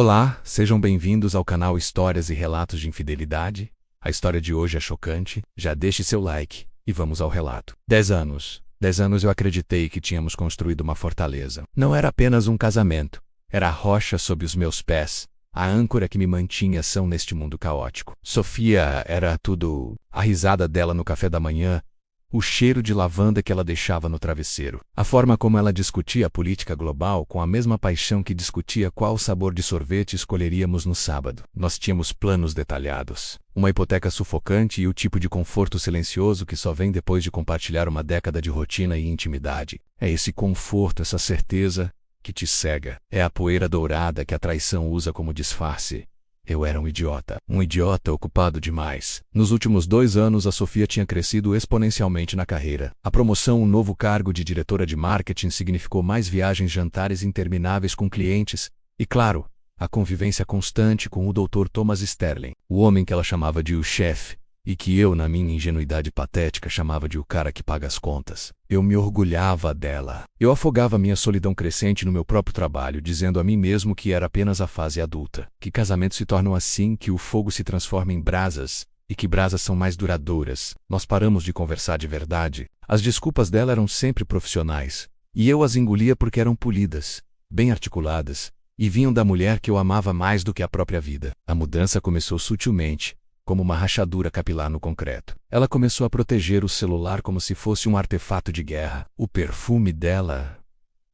Olá, sejam bem-vindos ao canal Histórias e Relatos de Infidelidade. A história de hoje é chocante, já deixe seu like e vamos ao relato. 10 anos. 10 anos eu acreditei que tínhamos construído uma fortaleza. Não era apenas um casamento, era a rocha sob os meus pés, a âncora que me mantinha são neste mundo caótico. Sofia era tudo. A risada dela no café da manhã, o cheiro de lavanda que ela deixava no travesseiro, a forma como ela discutia a política global com a mesma paixão que discutia qual sabor de sorvete escolheríamos no sábado. Nós tínhamos planos detalhados, uma hipoteca sufocante e o tipo de conforto silencioso que só vem depois de compartilhar uma década de rotina e intimidade. É esse conforto, essa certeza que te cega. É a poeira dourada que a traição usa como disfarce. Eu era um idiota ocupado demais. Nos últimos 2 anos, a Sofia tinha crescido exponencialmente na carreira. A promoção, um novo cargo de diretora de marketing significou mais viagens, jantares intermináveis com clientes e, claro, a convivência constante com o Dr. Thomas Sterling, o homem que ela chamava de o chefe e que eu, na minha ingenuidade patética, chamava de o cara que paga as contas. Eu me orgulhava dela. Eu afogava minha solidão crescente no meu próprio trabalho, dizendo a mim mesmo que era apenas a fase adulta, que casamentos se tornam assim, que o fogo se transforma em brasas e que brasas são mais duradouras. Nós paramos de conversar de verdade. As desculpas dela eram sempre profissionais, e eu as engolia porque eram polidas, bem articuladas, e vinham da mulher que eu amava mais do que a própria vida. A mudança começou sutilmente, como uma rachadura capilar no concreto. Ela começou a proteger o celular como se fosse um artefato de guerra. O perfume dela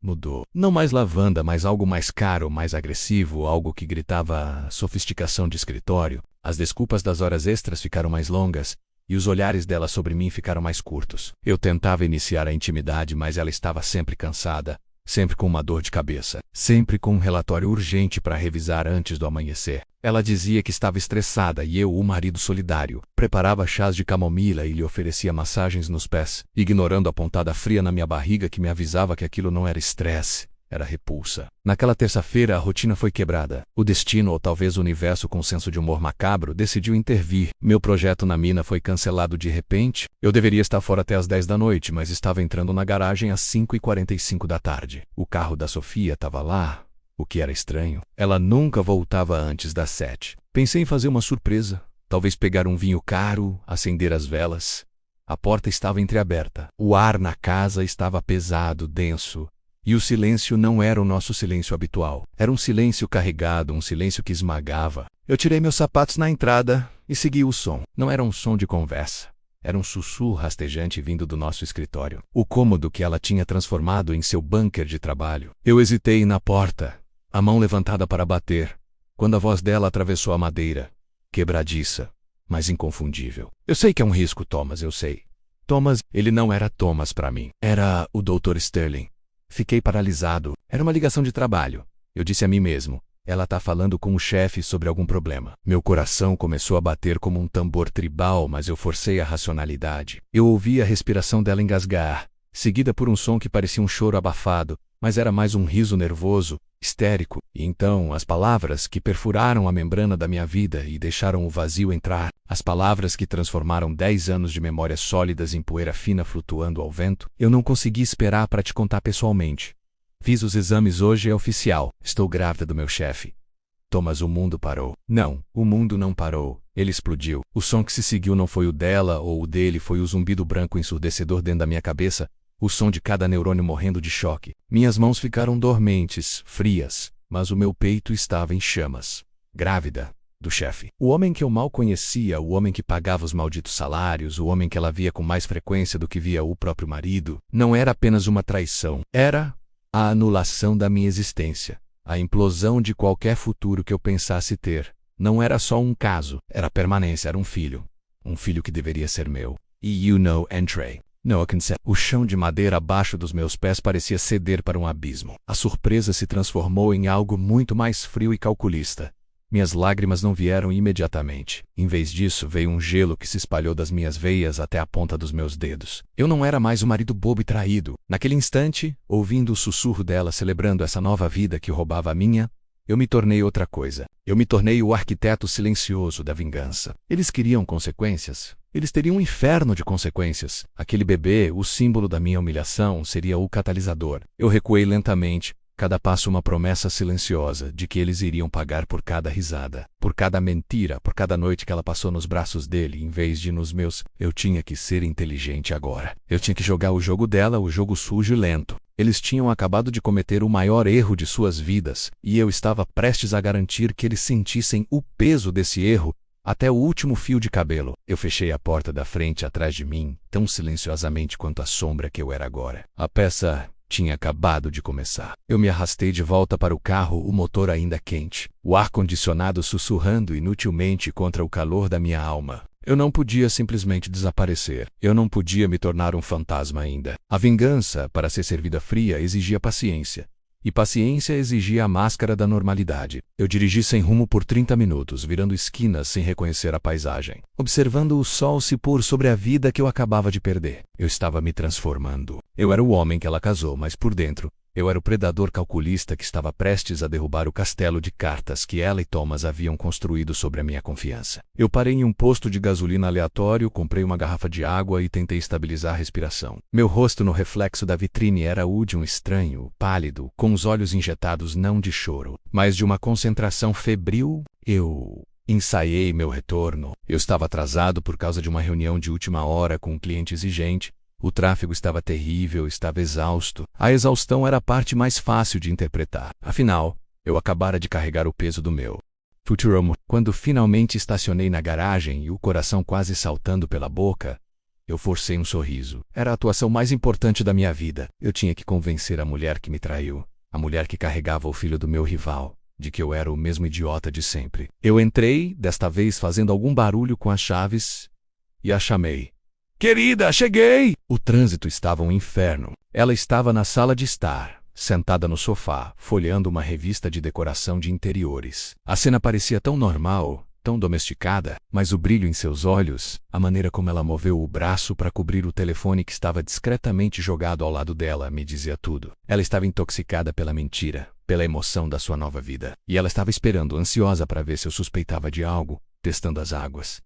mudou. Não mais lavanda, mas algo mais caro, mais agressivo, algo que gritava sofisticação de escritório. As desculpas das horas extras ficaram mais longas, e os olhares dela sobre mim ficaram mais curtos. Eu tentava iniciar a intimidade, mas ela estava sempre cansada, sempre com uma dor de cabeça, sempre com um relatório urgente para revisar antes do amanhecer. Ela dizia que estava estressada e eu, o marido solidário, preparava chás de camomila e lhe oferecia massagens nos pés, ignorando a pontada fria na minha barriga que me avisava que aquilo não era estresse, era repulsa. Naquela terça-feira a rotina foi quebrada. O destino, ou talvez o universo com senso de humor macabro, decidiu intervir. Meu projeto na mina foi cancelado de repente. Eu deveria estar fora até às 10 da noite, mas estava entrando na garagem às 5h45 da tarde. O carro da Sofia estava lá. O que era estranho, ela nunca voltava antes das 7. Pensei em fazer uma surpresa, talvez pegar um vinho caro, acender as velas. A porta estava entreaberta. O ar na casa estava pesado, denso. E o silêncio não era o nosso silêncio habitual. Era um silêncio carregado, um silêncio que esmagava. Eu tirei meus sapatos na entrada e segui o som. Não era um som de conversa. Era um sussurro rastejante vindo do nosso escritório. O cômodo que ela tinha transformado em seu bunker de trabalho. Eu hesitei na porta, a mão levantada para bater, quando a voz dela atravessou a madeira, quebradiça, mas inconfundível. Eu sei que é um risco, Thomas, eu sei. Thomas, ele não era Thomas para mim. Era o Dr. Sterling. Fiquei paralisado. Era uma ligação de trabalho. Eu disse a mim mesmo, ela tá falando com o chefe sobre algum problema. Meu coração começou a bater como um tambor tribal, mas eu forcei a racionalidade. Eu ouvi a respiração dela engasgar, seguida por um som que parecia um choro abafado, mas era mais um riso nervoso, histérico. E então, as palavras que perfuraram a membrana da minha vida e deixaram o vazio entrar, as palavras que transformaram 10 anos de memórias sólidas em poeira fina flutuando ao vento. Eu não consegui esperar para te contar pessoalmente. Fiz os exames hoje, é oficial. Estou grávida do meu chefe. Thomas, o mundo parou. Não, o mundo não parou. Ele explodiu. O som que se seguiu não foi o dela ou o dele, foi o zumbido branco ensurdecedor dentro da minha cabeça, o som de cada neurônio morrendo de choque. Minhas mãos ficaram dormentes, frias, mas o meu peito estava em chamas. Grávida do chefe. O homem que eu mal conhecia, o homem que pagava os malditos salários, o homem que ela via com mais frequência do que via o próprio marido, não era apenas uma traição. Era a anulação da minha existência, a implosão de qualquer futuro que eu pensasse ter. Não era só um caso, era permanência, era um filho. Um filho que deveria ser meu. E entrei. No consent. O chão de madeira abaixo dos meus pés parecia ceder para um abismo. A surpresa se transformou em algo muito mais frio e calculista. Minhas lágrimas não vieram imediatamente. Em vez disso, veio um gelo que se espalhou das minhas veias até a ponta dos meus dedos. Eu não era mais o marido bobo e traído. Naquele instante, ouvindo o sussurro dela celebrando essa nova vida que roubava a minha, eu me tornei outra coisa. Eu me tornei o arquiteto silencioso da vingança. Eles queriam consequências. Eles teriam um inferno de consequências. Aquele bebê, o símbolo da minha humilhação, seria o catalisador. Eu recuei lentamente, Cada passo uma promessa silenciosa de que eles iriam pagar por cada risada, por cada mentira, por cada noite que ela passou nos braços dele em vez de nos meus. Eu tinha que ser inteligente agora. Eu tinha que jogar o jogo dela, o jogo sujo e lento. Eles tinham acabado de cometer o maior erro de suas vidas, e eu estava prestes a garantir que eles sentissem o peso desse erro até o último fio de cabelo. Eu fechei a porta da frente atrás de mim, tão silenciosamente quanto a sombra que eu era agora. A peça tinha acabado de começar. Eu me arrastei de volta para o carro, o motor ainda quente, o ar-condicionado sussurrando inutilmente contra o calor da minha alma. Eu não podia simplesmente desaparecer. Eu não podia me tornar um fantasma ainda. A vingança, para ser servida fria, exigia paciência. E paciência exigia a máscara da normalidade. Eu dirigi sem rumo por 30 minutos, virando esquinas sem reconhecer a paisagem, observando o sol se pôr sobre a vida que eu acabava de perder. Eu estava me transformando. Eu era o homem que ela casou, mas por dentro, eu era o predador calculista que estava prestes a derrubar o castelo de cartas que ela e Thomas haviam construído sobre a minha confiança. Eu parei em um posto de gasolina aleatório, comprei uma garrafa de água e tentei estabilizar a respiração. Meu rosto no reflexo da vitrine era o de um estranho, pálido, com os olhos injetados não de choro, mas de uma concentração febril. Eu ensaiei meu retorno. Eu estava atrasado por causa de uma reunião de última hora com um cliente exigente. O tráfego estava terrível, estava exausto. A exaustão era a parte mais fácil de interpretar. Afinal, eu acabara de carregar o peso do meu Futuromo. Quando finalmente estacionei na garagem e o coração quase saltando pela boca, eu forcei um sorriso. Era a atuação mais importante da minha vida. Eu tinha que convencer a mulher que me traiu, a mulher que carregava o filho do meu rival, de que eu era o mesmo idiota de sempre. Eu entrei, desta vez fazendo algum barulho com as chaves, e a chamei. Querida, cheguei! O trânsito estava um inferno. Ela estava na sala de estar, sentada no sofá, folheando uma revista de decoração de interiores. A cena parecia tão normal, tão domesticada, mas o brilho em seus olhos, a maneira como ela moveu o braço para cobrir o telefone que estava discretamente jogado ao lado dela, me dizia tudo. Ela estava intoxicada pela mentira, pela emoção da sua nova vida. E ela estava esperando, ansiosa para ver se eu suspeitava de algo, testando as águas.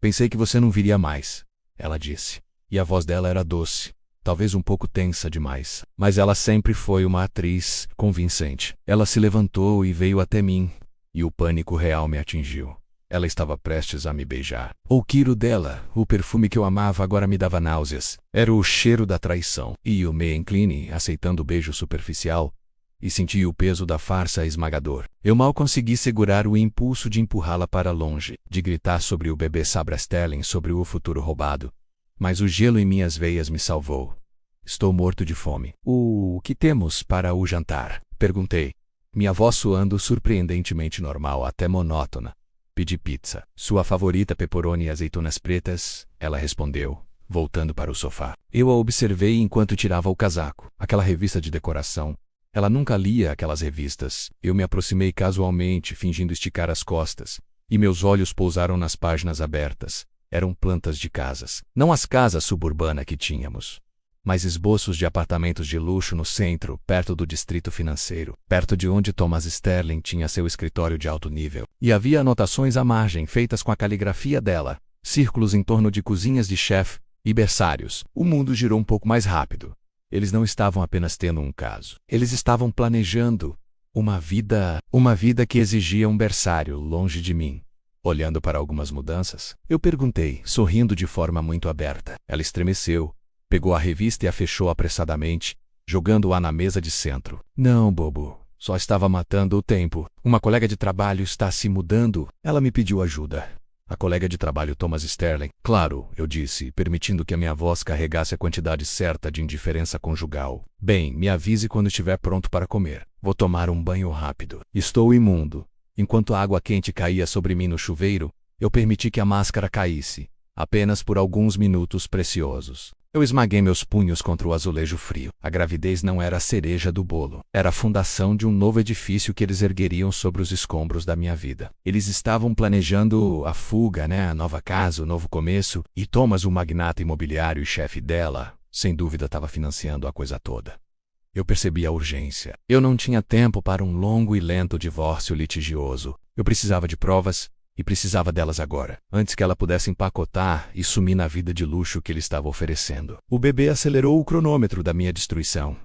Pensei que você não viria mais, ela disse. E a voz dela era doce, talvez um pouco tensa demais. Mas ela sempre foi uma atriz convincente. Ela se levantou e veio até mim, e o pânico real me atingiu. Ela estava prestes a me beijar. O quiro dela, o perfume que eu amava, agora me dava náuseas. Era o cheiro da traição. E eu me incline, aceitando o beijo superficial, e senti o peso da farsa esmagador. Eu mal consegui segurar o impulso de empurrá-la para longe, de gritar sobre o bebê Sabra Sterling, sobre o futuro roubado. Mas o gelo em minhas veias me salvou. Estou morto de fome. O que temos para o jantar? Perguntei, minha voz soando surpreendentemente normal, até monótona. Pedi pizza. Sua favorita, pepperoni e azeitonas pretas, ela respondeu, voltando para o sofá. Eu a observei enquanto tirava o casaco. Aquela revista de decoração. Ela nunca lia aquelas revistas. Eu me aproximei casualmente, fingindo esticar as costas, e meus olhos pousaram nas páginas abertas. Eram plantas de casas. Não as casas suburbanas que tínhamos, mas esboços de apartamentos de luxo no centro, perto do distrito financeiro, perto de onde Thomas Sterling tinha seu escritório de alto nível. E havia anotações à margem, feitas com a caligrafia dela, círculos em torno de cozinhas de chefe e berçários. O mundo girou um pouco mais rápido. Eles não estavam apenas tendo um caso. Eles estavam planejando uma vida que exigia um berçário longe de mim. Olhando para algumas mudanças, eu perguntei, sorrindo de forma muito aberta. Ela estremeceu, pegou a revista e a fechou apressadamente, jogando-a na mesa de centro. Não, bobo. Só estava matando o tempo. Uma colega de trabalho está se mudando. Ela me pediu ajuda. A colega de trabalho Thomas Sterling. Claro, eu disse, permitindo que a minha voz carregasse a quantidade certa de indiferença conjugal. Bem, me avise quando estiver pronto para comer. Vou tomar um banho rápido. Estou imundo. Enquanto a água quente caía sobre mim no chuveiro, eu permiti que a máscara caísse, apenas por alguns minutos preciosos. Eu esmaguei meus punhos contra o azulejo frio. A gravidez não era a cereja do bolo. Era a fundação de um novo edifício que eles ergueriam sobre os escombros da minha vida. Eles estavam planejando a fuga, a nova casa, o novo começo. E Thomas, o magnata imobiliário e chefe dela, sem dúvida estava financiando a coisa toda. Eu percebi a urgência. Eu não tinha tempo para um longo e lento divórcio litigioso. Eu precisava de provas. E precisava delas agora, antes que ela pudesse empacotar e sumir na vida de luxo que ele estava oferecendo. O bebê acelerou o cronômetro da minha destruição.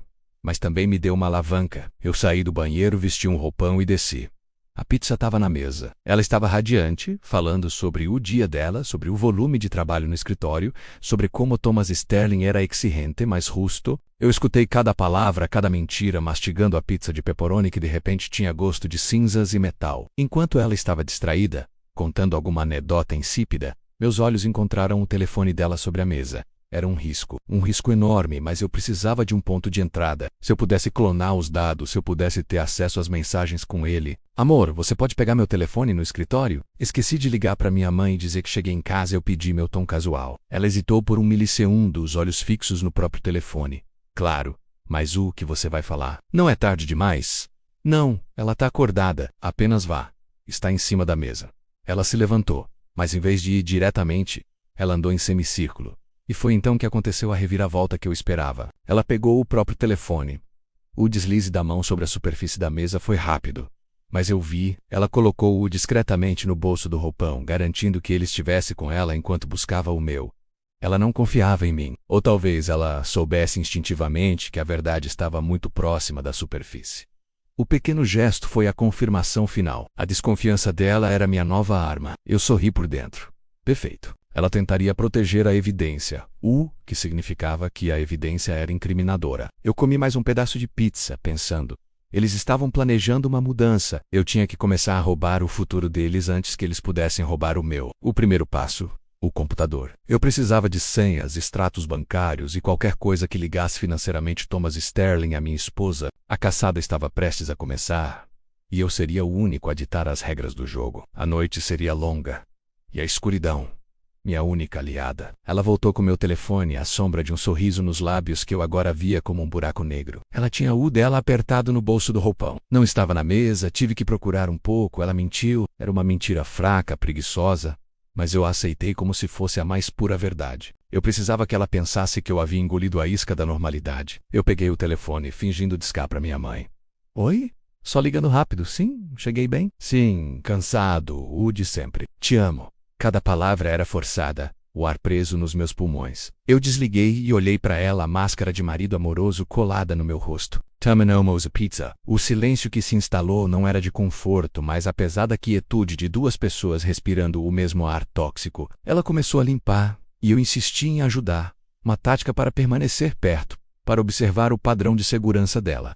mas também me deu uma alavanca. Eu saí do banheiro, vesti um roupão e desci. A pizza estava na mesa. Ela estava radiante, falando sobre o dia dela, sobre o volume de trabalho no escritório, sobre como Thomas Sterling era exigente, mas justo. Eu escutei cada palavra, cada mentira, mastigando a pizza de pepperoni que de repente tinha gosto de cinzas e metal. Enquanto ela estava distraída, contando alguma anedota insípida, meus olhos encontraram o telefone dela sobre a mesa. Era um risco enorme, mas eu precisava de um ponto de entrada. Se eu pudesse clonar os dados, se eu pudesse ter acesso às mensagens com ele. Amor, você pode pegar meu telefone no escritório? Esqueci de ligar para minha mãe e dizer que cheguei em casa e eu pedi meu tom casual. Ela hesitou por um milissegundo, os olhos fixos no próprio telefone. Claro, mas o que você vai falar? Não é tarde demais? Não, ela tá acordada. Apenas vá. Está em cima da mesa. Ela se levantou, mas em vez de ir diretamente, ela andou em semicírculo. E foi então que aconteceu a reviravolta que eu esperava. Ela pegou o próprio telefone. O deslize da mão sobre a superfície da mesa foi rápido. Mas eu vi, ela colocou-o discretamente no bolso do roupão, garantindo que ele estivesse com ela enquanto buscava o meu. Ela não confiava em mim. Ou talvez ela soubesse instintivamente que a verdade estava muito próxima da superfície. O pequeno gesto foi a confirmação final. A desconfiança dela era minha nova arma. Eu sorri por dentro. Perfeito. Ela tentaria proteger a evidência, o que significava que a evidência era incriminadora. Eu comi mais um pedaço de pizza, pensando. Eles estavam planejando uma mudança. Eu tinha que começar a roubar o futuro deles antes que eles pudessem roubar o meu. O primeiro passo, o computador. Eu precisava de senhas, extratos bancários e qualquer coisa que ligasse financeiramente Thomas Sterling à minha esposa. A caçada estava prestes a começar, e eu seria o único a ditar as regras do jogo. A noite seria longa, e a escuridão, minha única aliada. Ela voltou com meu telefone, a sombra de um sorriso nos lábios que eu agora via como um buraco negro. Ela tinha o dela apertado no bolso do roupão. Não estava na mesa, tive que procurar um pouco, ela mentiu. Era uma mentira fraca, preguiçosa, mas eu a aceitei como se fosse a mais pura verdade. Eu precisava que ela pensasse que eu havia engolido a isca da normalidade. Eu peguei o telefone, fingindo discar para minha mãe. Oi? Só ligando rápido, sim? Cheguei bem? Sim, cansado, o de sempre. Te amo. Cada palavra era forçada, o ar preso nos meus pulmões. Eu desliguei e olhei para ela, a máscara de marido amoroso colada no meu rosto. Terminamos a pizza. O silêncio que se instalou não era de conforto, mas a pesada quietude de duas pessoas respirando o mesmo ar tóxico. Ela começou a limpar, e eu insisti em ajudar. Uma tática para permanecer perto, para observar o padrão de segurança dela.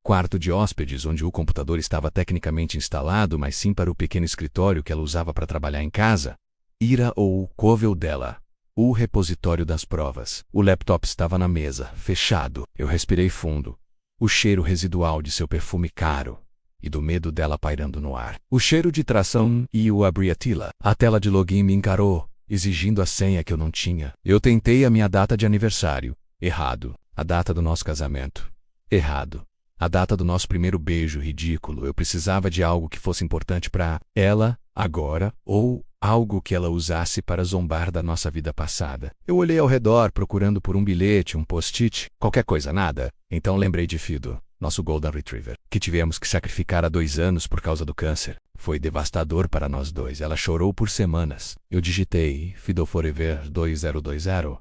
Quarto de hóspedes, onde o computador estava tecnicamente instalado, mas sim para o pequeno escritório que ela usava para trabalhar em casa. Ira ou o covel dela. O repositório das provas. O laptop estava na mesa, fechado. Eu respirei fundo. O cheiro residual de seu perfume caro e do medo dela pairando no ar. O cheiro de tração e o abriatila. A tela de login me encarou, exigindo a senha que eu não tinha. Eu tentei a minha data de aniversário. Errado. A data do nosso casamento. Errado. A data do nosso primeiro beijo, ridículo. Eu precisava de algo que fosse importante para ela, agora, ou algo que ela usasse para zombar da nossa vida passada. Eu olhei ao redor, procurando por um bilhete, um post-it, qualquer coisa, nada. Então lembrei de Fido, nosso Golden Retriever, que tivemos que sacrificar há 2 anos por causa do câncer. Foi devastador para nós dois. Ela chorou por semanas. Eu digitei Fido Forever 2020.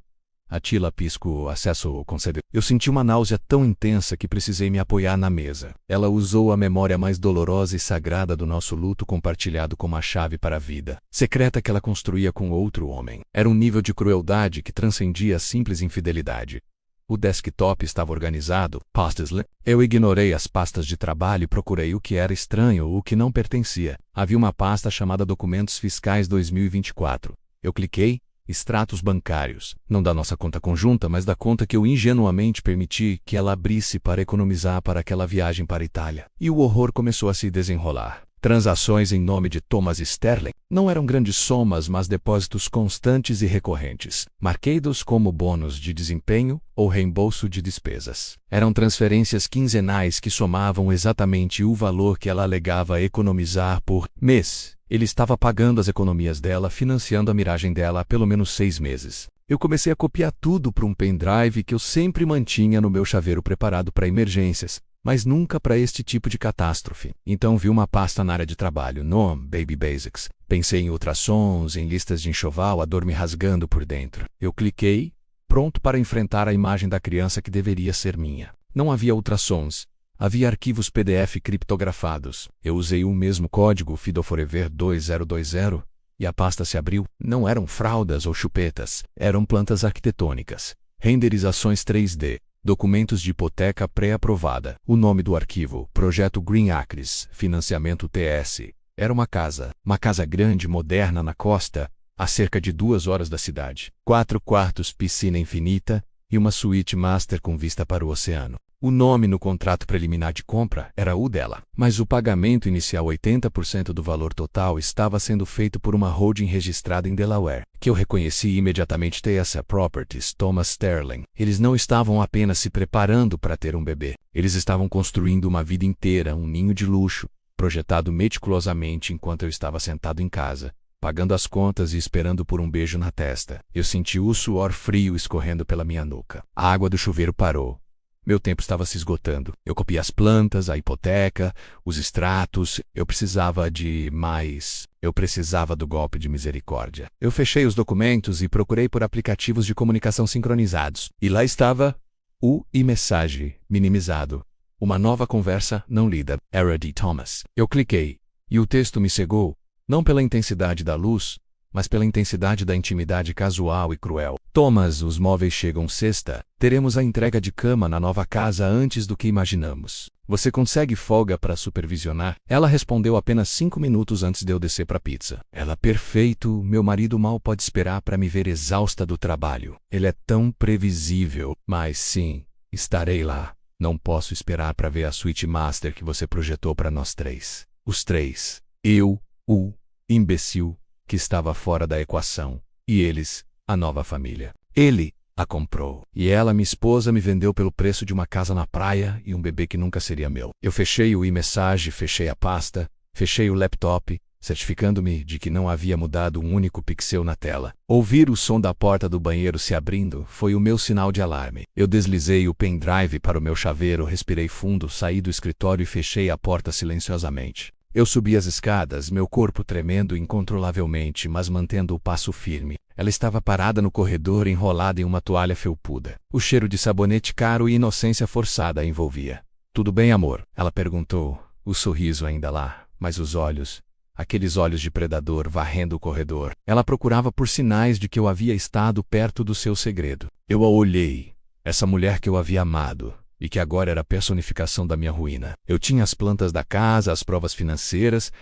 Atila pisco, acesso concedido. Eu senti uma náusea tão intensa que precisei me apoiar na mesa. Ela usou a memória mais dolorosa e sagrada do nosso luto compartilhado como a chave para a vida secreta que ela construía com outro homem. Era um nível de crueldade que transcendia a simples infidelidade. O desktop estava organizado, pastas. Eu ignorei as pastas de trabalho e procurei o que era estranho, o que não pertencia. Havia uma pasta chamada Documentos Fiscais 2024. Eu cliquei. Extratos bancários, não da nossa conta conjunta, mas da conta que eu ingenuamente permiti que ela abrisse para economizar para aquela viagem para a Itália. E o horror começou a se desenrolar. Transações em nome de Thomas Sterling. Não eram grandes somas, mas depósitos constantes e recorrentes, marcados como bônus de desempenho ou reembolso de despesas. Eram transferências quinzenais que somavam exatamente o valor que ela alegava economizar por mês. Ele estava pagando as economias dela, financiando a miragem dela há pelo menos 6 meses. Eu comecei a copiar tudo para um pendrive que eu sempre mantinha no meu chaveiro preparado para emergências, mas nunca para este tipo de catástrofe. Então vi uma pasta na área de trabalho, nome, Baby Basics. Pensei em ultrassons, em listas de enxoval, a dor me rasgando por dentro. Eu cliquei, pronto para enfrentar a imagem da criança que deveria ser minha. Não havia ultrassons. Havia arquivos PDF criptografados. Eu usei o mesmo código FidoForever 2020 e a pasta se abriu. Não eram fraldas ou chupetas, eram plantas arquitetônicas. Renderizações 3D. Documentos de hipoteca pré-aprovada. O nome do arquivo: Projeto Green Acres, Financiamento TS. Era uma casa grande, moderna na costa, a cerca de 2 horas da cidade. 4 quartos, piscina infinita e uma suíte master com vista para o oceano. O nome no contrato preliminar de compra era o dela, mas o pagamento inicial, 80% do valor total, estava sendo feito por uma holding registrada em Delaware, que eu reconheci imediatamente. TS Properties, Thomas Sterling. Eles não estavam apenas se preparando para ter um bebê, eles estavam construindo uma vida inteira, um ninho de luxo, projetado meticulosamente enquanto eu estava sentado em casa, pagando as contas e esperando por um beijo na testa. Eu senti o suor frio escorrendo pela minha nuca. A água do chuveiro parou. Meu tempo estava se esgotando. Eu copiei as plantas, a hipoteca, os extratos. Eu precisava de mais. Eu precisava do golpe de misericórdia. Eu fechei os documentos e procurei por aplicativos de comunicação sincronizados. E lá estava o e-message minimizado. Uma nova conversa não lida. Era de Thomas. Eu cliquei e o texto me cegou, não pela intensidade da luz, mas pela intensidade da intimidade casual e cruel. Thomas, os móveis chegam sexta. Teremos a entrega de cama na nova casa antes do que imaginamos. Você consegue folga para supervisionar? Ela respondeu apenas 5 minutos antes de eu descer para a pizza. Ela: perfeito, meu marido mal pode esperar para me ver exausta do trabalho. Ele é tão previsível. Mas sim, estarei lá. Não posso esperar para ver a suíte master que você projetou para nós 3. Os 3. Eu, o imbecil, que estava fora da equação, e eles, a nova família. Ele a comprou. E ela, minha esposa, me vendeu pelo preço de uma casa na praia e um bebê que nunca seria meu. Eu fechei o e-message, fechei a pasta, fechei o laptop, certificando-me de que não havia mudado um único pixel na tela. Ouvir o som da porta do banheiro se abrindo foi o meu sinal de alarme. Eu deslizei o pendrive para o meu chaveiro, respirei fundo, saí do escritório e fechei a porta silenciosamente. Eu subi as escadas, meu corpo tremendo incontrolavelmente, mas mantendo o passo firme. Ela estava parada no corredor, enrolada em uma toalha felpuda. O cheiro de sabonete caro e inocência forçada a envolvia. Tudo bem, amor? Ela perguntou, o sorriso ainda lá, mas os olhos, aqueles olhos de predador varrendo o corredor. Ela procurava por sinais de que eu havia estado perto do seu segredo. Eu a olhei, essa mulher que eu havia amado, e que agora era a personificação da minha ruína. Eu tinha as plantas da casa, as provas financeiras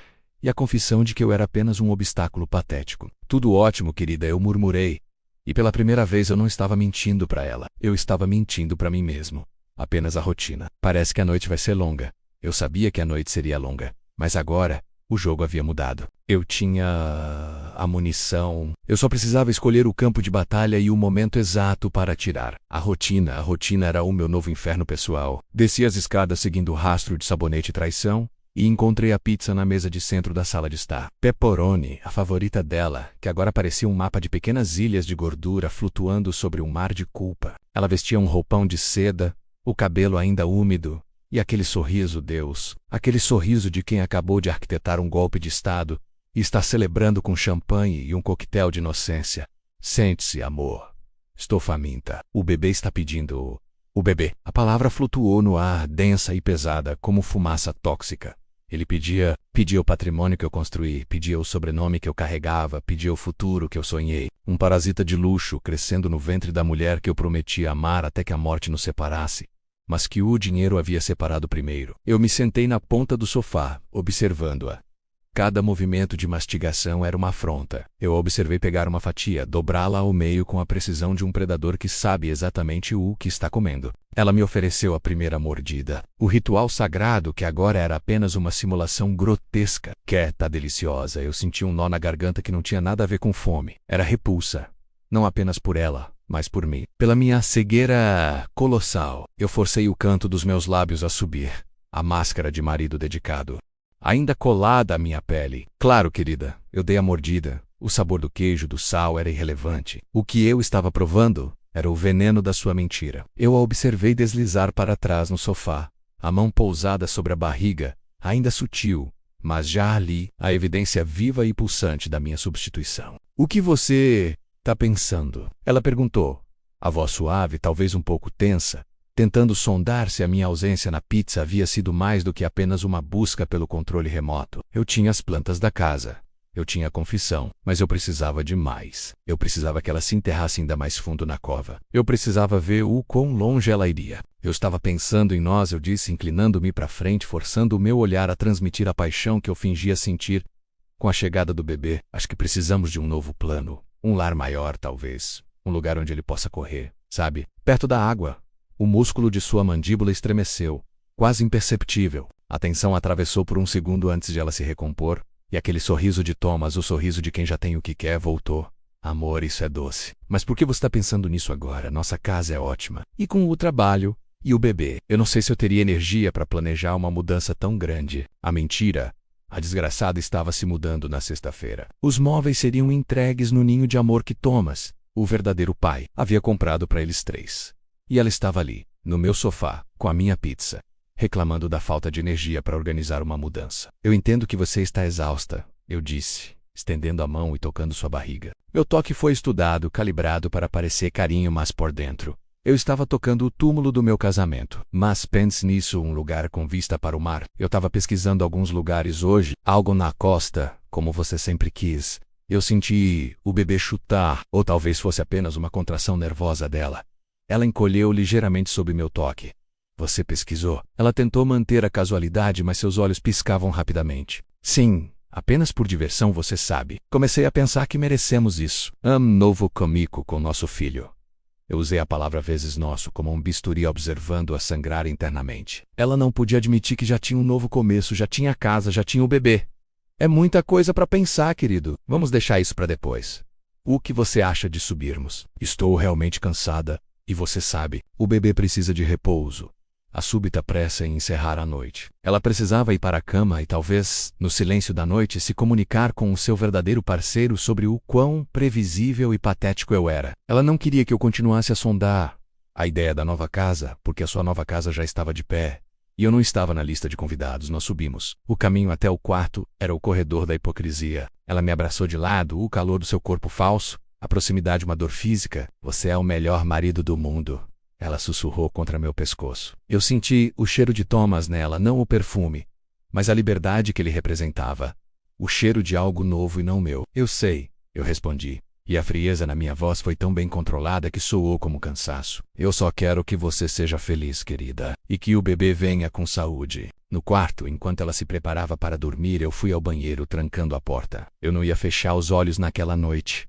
e a confissão de que eu era apenas um obstáculo patético. Tudo ótimo, querida, eu murmurei. E pela primeira vez eu não estava mentindo para ela. Eu estava mentindo para mim mesmo. Apenas a rotina. Parece que a noite vai ser longa. Eu sabia que a noite seria longa. Mas agora, o jogo havia mudado. Eu tinha a munição. Eu só precisava escolher o campo de batalha e o momento exato para atirar. A rotina era o meu novo inferno pessoal. Desci as escadas seguindo o rastro de sabonete e traição e encontrei a pizza na mesa de centro da sala de estar. Pepperoni, a favorita dela, que agora parecia um mapa de pequenas ilhas de gordura flutuando sobre um mar de culpa. Ela vestia um roupão de seda, o cabelo ainda úmido, e aquele sorriso, Deus, aquele sorriso de quem acabou de arquitetar um golpe de Estado e está celebrando com champanhe e um coquetel de inocência. Sente-se, amor. Estou faminta. O bebê está pedindo. O bebê. A palavra flutuou no ar, densa e pesada, como fumaça tóxica. Ele pedia o patrimônio que eu construí, pedia o sobrenome que eu carregava, pedia o futuro que eu sonhei. Um parasita de luxo crescendo no ventre da mulher que eu prometia amar até que a morte nos separasse, mas que o dinheiro havia separado primeiro. Eu me sentei na ponta do sofá, observando-a. Cada movimento de mastigação era uma afronta. Eu a observei pegar uma fatia, dobrá-la ao meio com a precisão de um predador que sabe exatamente o que está comendo. Ela me ofereceu a primeira mordida. O ritual sagrado, que agora era apenas uma simulação grotesca. Quieta, deliciosa, eu senti um nó na garganta que não tinha nada a ver com fome. Era repulsa. Não apenas por ela, mas por mim. Pela minha cegueira colossal, eu forcei o canto dos meus lábios a subir. A máscara de marido dedicado, ainda colada à minha pele. Claro, querida, eu dei a mordida. O sabor do queijo, do sal era irrelevante. O que eu estava provando era o veneno da sua mentira. Eu a observei deslizar para trás no sofá, a mão pousada sobre a barriga, ainda sutil, mas já ali, a evidência viva e pulsante da minha substituição. O que você tá pensando? Ela perguntou, a voz suave, talvez um pouco tensa, tentando sondar se a minha ausência na pizza havia sido mais do que apenas uma busca pelo controle remoto. Eu tinha as plantas da casa. Eu tinha a confissão, mas eu precisava de mais. Eu precisava que ela se enterrasse ainda mais fundo na cova. Eu precisava ver o quão longe ela iria. Eu estava pensando em nós, eu disse, inclinando-me para frente, forçando o meu olhar a transmitir a paixão que eu fingia sentir. Com a chegada do bebê, acho que precisamos de um novo plano. Um lar maior, talvez. Um lugar onde ele possa correr, sabe? Perto da água. O músculo de sua mandíbula estremeceu, quase imperceptível. A tensão atravessou por um segundo antes de ela se recompor, e aquele sorriso de Thomas, o sorriso de quem já tem o que quer, voltou. Amor, isso é doce. Mas por que você está pensando nisso agora? Nossa casa é ótima. E com o trabalho e o bebê, eu não sei se eu teria energia para planejar uma mudança tão grande. A mentira, a desgraçada, estava se mudando na sexta-feira. Os móveis seriam entregues no ninho de amor que Thomas, o verdadeiro pai, havia comprado para eles três. E ela estava ali, no meu sofá, com a minha pizza, reclamando da falta de energia para organizar uma mudança. Eu entendo que você está exausta, eu disse, estendendo a mão e tocando sua barriga. Meu toque foi estudado, calibrado para parecer carinho, mas por dentro eu estava tocando o túmulo do meu casamento. Mas pense nisso, um lugar com vista para o mar. Eu estava pesquisando alguns lugares hoje, algo na costa, como você sempre quis. Eu senti o bebê chutar, ou talvez fosse apenas uma contração nervosa dela. Ela encolheu ligeiramente sob meu toque. Você pesquisou? Ela tentou manter a casualidade, mas seus olhos piscavam rapidamente. Sim, apenas por diversão, você sabe. Comecei a pensar que merecemos isso. Novo comico com nosso filho. Eu usei a palavra vezes nosso como um bisturi observando-a sangrar internamente. Ela não podia admitir que já tinha um novo começo, já tinha a casa, já tinha o bebê. É muita coisa para pensar, querido. Vamos deixar isso para depois. O que você acha de subirmos? Estou realmente cansada. E você sabe, o bebê precisa de repouso. A súbita pressa em encerrar a noite. Ela precisava ir para a cama e talvez, no silêncio da noite, se comunicar com o seu verdadeiro parceiro sobre o quão previsível e patético eu era. Ela não queria que eu continuasse a sondar a ideia da nova casa, porque a sua nova casa já estava de pé. E eu não estava na lista de convidados. Nós subimos. O caminho até o quarto era o corredor da hipocrisia. Ela me abraçou de lado, o calor do seu corpo falso. A proximidade, uma dor física. Você é o melhor marido do mundo. Ela sussurrou contra meu pescoço. Eu senti o cheiro de Thomas nela, não o perfume, mas a liberdade que ele representava. O cheiro de algo novo e não meu. Eu sei, eu respondi. E a frieza na minha voz foi tão bem controlada que soou como cansaço. Eu só quero que você seja feliz, querida. E que o bebê venha com saúde. No quarto, enquanto ela se preparava para dormir, eu fui ao banheiro trancando a porta. Eu não ia fechar os olhos naquela noite.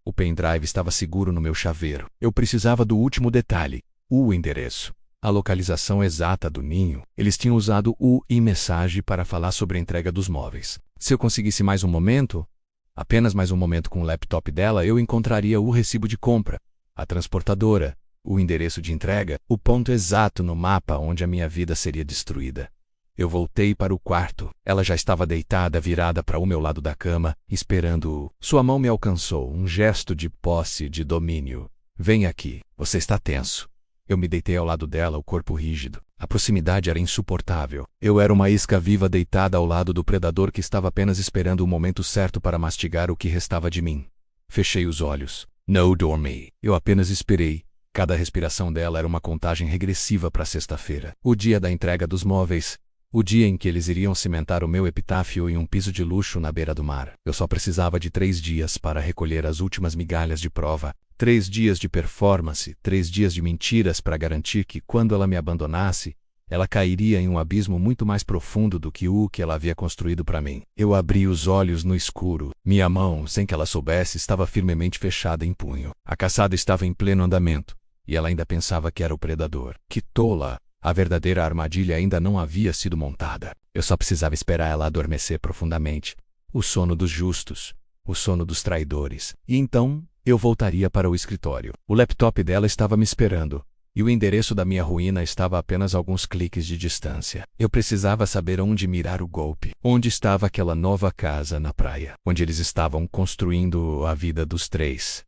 O pendrive estava seguro no meu chaveiro. Eu precisava do último detalhe. O endereço. A localização exata do ninho. Eles tinham usado o e-message para falar sobre a entrega dos móveis. Se eu conseguisse mais um momento, apenas mais um momento com o laptop dela, eu encontraria o recibo de compra, a transportadora, o endereço de entrega, o ponto exato no mapa onde a minha vida seria destruída. Eu voltei para o quarto. Ela já estava deitada, virada para o meu lado da cama, esperando-o. Sua mão me alcançou, um gesto de posse, de domínio. Vem aqui, você está tenso. Eu me deitei ao lado dela, o corpo rígido. A proximidade era insuportável. Eu era uma isca viva deitada ao lado do predador que estava apenas esperando o momento certo para mastigar o que restava de mim. Fechei os olhos. Não dormi. Eu apenas esperei. Cada respiração dela era uma contagem regressiva para sexta-feira. O dia da entrega dos móveis. O dia em que eles iriam cimentar o meu epitáfio em um piso de luxo na beira do mar. Eu só precisava de 3 dias para recolher as últimas migalhas de prova. 3 dias de performance, 3 dias de mentiras para garantir que, quando ela me abandonasse, ela cairia em um abismo muito mais profundo do que o que ela havia construído para mim. Eu abri os olhos no escuro. Minha mão, sem que ela soubesse, estava firmemente fechada em punho. A caçada estava em pleno andamento, e ela ainda pensava que era o predador. Que tola! A verdadeira armadilha ainda não havia sido montada. Eu só precisava esperar ela adormecer profundamente. O sono dos justos, o sono dos traidores. E então, eu voltaria para o escritório. O laptop dela estava me esperando, e o endereço da minha ruína estava a apenas alguns cliques de distância. Eu precisava saber onde mirar o golpe. Onde estava aquela nova casa na praia, onde eles estavam construindo a vida dos três.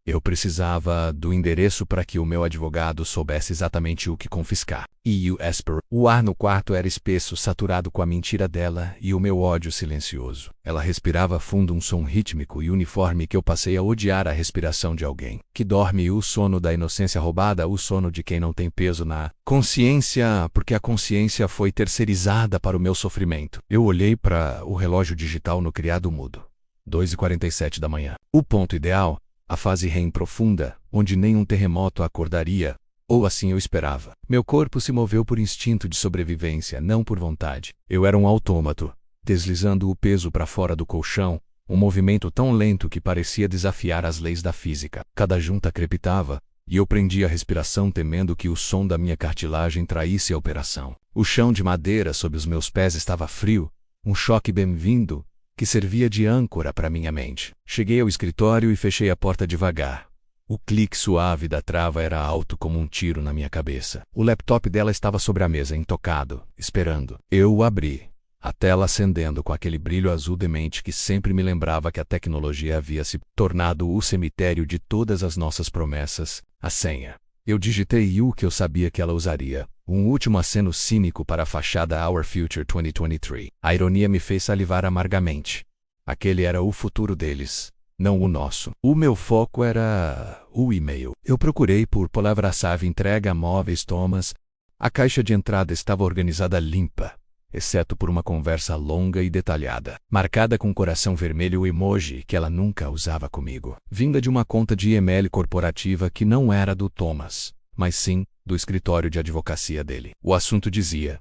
Eu precisava do endereço para que o meu advogado soubesse exatamente o que confiscar. E o Esper. O ar no quarto era espesso, saturado com a mentira dela e o meu ódio silencioso. Ela respirava fundo, um som rítmico e uniforme que eu passei a odiar a respiração de alguém que dorme, o sono da inocência roubada, o sono de quem não tem peso na consciência, porque a consciência foi terceirizada para o meu sofrimento. Eu olhei para o relógio digital no criado mudo. 2h47 da manhã. O ponto ideal. A fase REM profunda, onde nenhum terremoto acordaria, ou assim eu esperava. Meu corpo se moveu por instinto de sobrevivência, não por vontade. Eu era um autômato, deslizando o peso para fora do colchão, um movimento tão lento que parecia desafiar as leis da física. Cada junta crepitava, e eu prendia a respiração temendo que o som da minha cartilagem traísse a operação. O chão de madeira sob os meus pés estava frio, um choque bem-vindo, que servia de âncora para minha mente. Cheguei ao escritório e fechei a porta devagar. O clique suave da trava era alto como um tiro na minha cabeça. O laptop dela estava sobre a mesa, intocado, esperando. Eu o abri, a tela acendendo com aquele brilho azul demente que sempre me lembrava que a tecnologia havia se tornado o cemitério de todas as nossas promessas, a senha. Eu digitei o que eu sabia que ela usaria. Um último aceno cínico para a fachada Our Future 2023. A ironia me fez salivar amargamente. Aquele era o futuro deles, não o nosso. O meu foco era o e-mail. Eu procurei por palavra-chave entrega móveis Thomas. A caixa de entrada estava organizada limpa, exceto por uma conversa longa e detalhada, marcada com coração vermelho, o emoji que ela nunca usava comigo, vinda de uma conta de e-mail corporativa que não era do Thomas, mas sim do escritório de advocacia dele. O assunto dizia: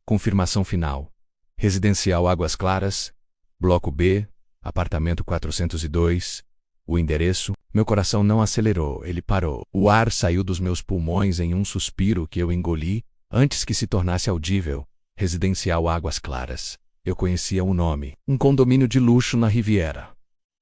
confirmação final. Residencial Águas Claras, Bloco B, apartamento 402. O endereço. Meu coração não acelerou, ele parou. O ar saiu dos meus pulmões em um suspiro que eu engoli, antes que se tornasse audível. Residencial Águas Claras. Eu conhecia o nome. Um condomínio de luxo na Riviera.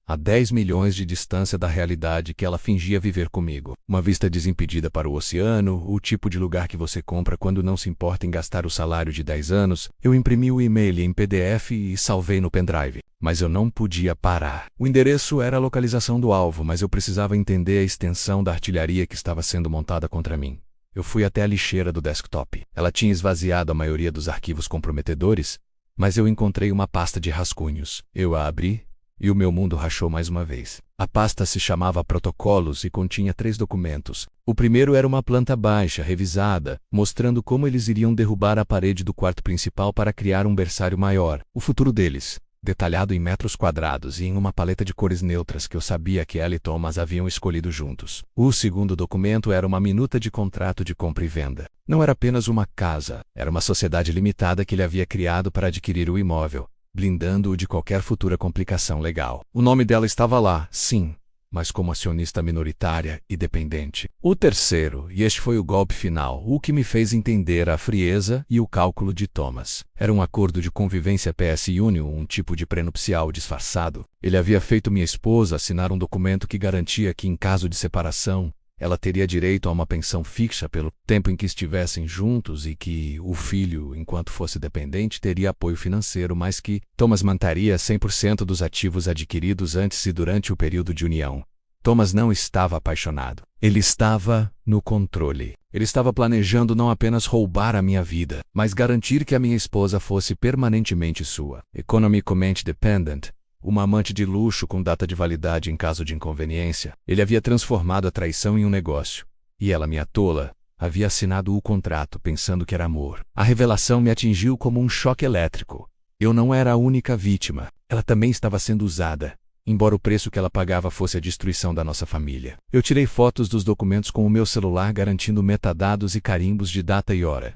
A 10 milhões de distância da realidade que ela fingia viver comigo. Uma vista desimpedida para o oceano, o tipo de lugar que você compra quando não se importa em gastar o salário de 10 anos. Eu imprimi o e-mail em PDF e salvei no pendrive. Mas eu não podia parar. O endereço era a localização do alvo, mas eu precisava entender a extensão da artilharia que estava sendo montada contra mim. Eu fui até a lixeira do desktop. Ela tinha esvaziado a maioria dos arquivos comprometedores, mas eu encontrei uma pasta de rascunhos. Eu a abri, e o meu mundo rachou mais uma vez. A pasta se chamava Protocolos e continha 3 documentos. O primeiro era uma planta baixa, revisada, mostrando como eles iriam derrubar a parede do quarto principal para criar um berçário maior. O futuro deles, detalhado em metros quadrados e em uma paleta de cores neutras que eu sabia que ela e Thomas haviam escolhido juntos. O segundo documento era uma minuta de contrato de compra e venda. Não era apenas uma casa, era uma sociedade limitada que ele havia criado para adquirir o imóvel, blindando-o de qualquer futura complicação legal. O nome dela estava lá, sim, mas como acionista minoritária e dependente. O terceiro, e este foi o golpe final, o que me fez entender a frieza e o cálculo de Thomas. Era um acordo de convivência PS Union, um tipo de prenupcial disfarçado. Ele havia feito minha esposa assinar um documento que garantia que, em caso de separação, ela teria direito a uma pensão fixa pelo tempo em que estivessem juntos e que o filho, enquanto fosse dependente, teria apoio financeiro, mas que Thomas manteria 100% dos ativos adquiridos antes e durante o período de união. Thomas não estava apaixonado. Ele estava no controle. Ele estava planejando não apenas roubar a minha vida, mas garantir que a minha esposa fosse permanentemente sua. Economicamente dependent. Uma amante de luxo com data de validade em caso de inconveniência. Ele havia transformado a traição em um negócio. E ela, minha tola, havia assinado o contrato pensando que era amor. A revelação me atingiu como um choque elétrico. Eu não era a única vítima. Ela também estava sendo usada, embora o preço que ela pagava fosse a destruição da nossa família. Eu tirei fotos dos documentos com o meu celular garantindo metadados e carimbos de data e hora.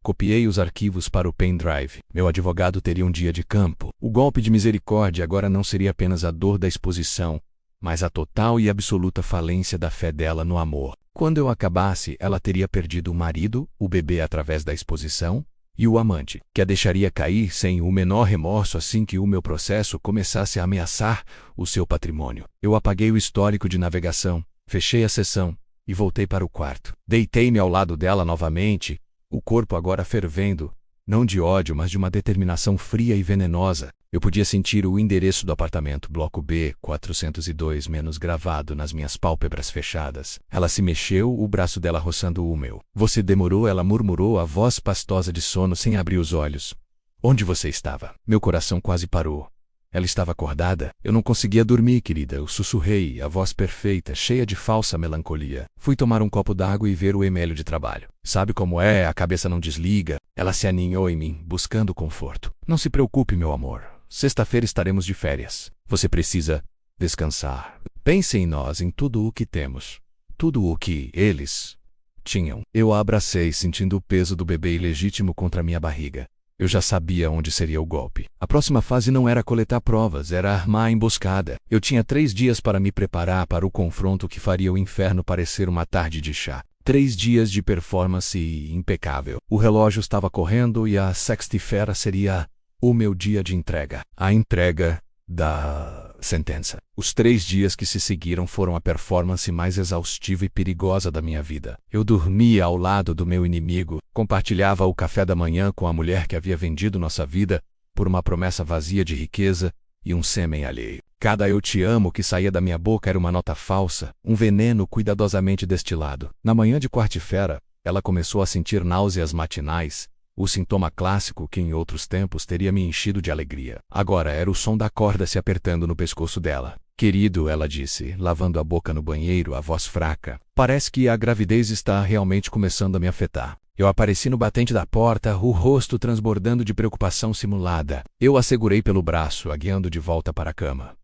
Copiei os arquivos para o pendrive. Meu advogado teria um dia de campo. O golpe de misericórdia agora não seria apenas a dor da exposição, mas a total e absoluta falência da fé dela no amor. Quando eu acabasse, ela teria perdido o marido, o bebê através da exposição, e o amante, que a deixaria cair sem o menor remorso assim que o meu processo começasse a ameaçar o seu patrimônio. Eu apaguei o histórico de navegação, fechei a sessão e voltei para o quarto. Deitei-me ao lado dela novamente, o corpo agora fervendo, não de ódio, mas de uma determinação fria e venenosa. Eu podia sentir o endereço do apartamento, bloco B, 402 menos gravado nas minhas pálpebras fechadas. Ela se mexeu, o braço dela roçando o meu. Você demorou, ela murmurou, a voz pastosa de sono sem abrir os olhos. Onde você estava? Meu coração quase parou. Ela estava acordada? Eu não conseguia dormir, querida. Eu sussurrei, a voz perfeita, cheia de falsa melancolia. Fui tomar um copo d'água e ver o e-mail de trabalho. Sabe como é? A cabeça não desliga. Ela se aninhou em mim, buscando conforto. Não se preocupe, meu amor. Sexta-feira estaremos de férias. Você precisa descansar. Pense em nós, em tudo o que temos. Tudo o que eles tinham. Eu a abracei, sentindo o peso do bebê ilegítimo contra minha barriga. Eu já sabia onde seria o golpe. A próxima fase não era coletar provas, era armar a emboscada. Eu tinha 3 dias para me preparar para o confronto que faria o inferno parecer uma tarde de chá. 3 dias de performance impecável. O relógio estava correndo e a sexta-feira seria o meu dia de entrega. A entrega da sentença. Os 3 dias que se seguiram foram a performance mais exaustiva e perigosa da minha vida. Eu dormia ao lado do meu inimigo, compartilhava o café da manhã com a mulher que havia vendido nossa vida por uma promessa vazia de riqueza e um sêmen alheio. Cada eu te amo que saía da minha boca era uma nota falsa, um veneno cuidadosamente destilado. Na manhã de quarta-feira, ela começou a sentir náuseas matinais, o sintoma clássico que em outros tempos teria me enchido de alegria. Agora era o som da corda se apertando no pescoço dela. Querido, ela disse, lavando a boca no banheiro, a voz fraca. Parece que a gravidez está realmente começando a me afetar. Eu apareci no batente da porta, o rosto transbordando de preocupação simulada. Eu a segurei pelo braço, a guiando de volta para a cama.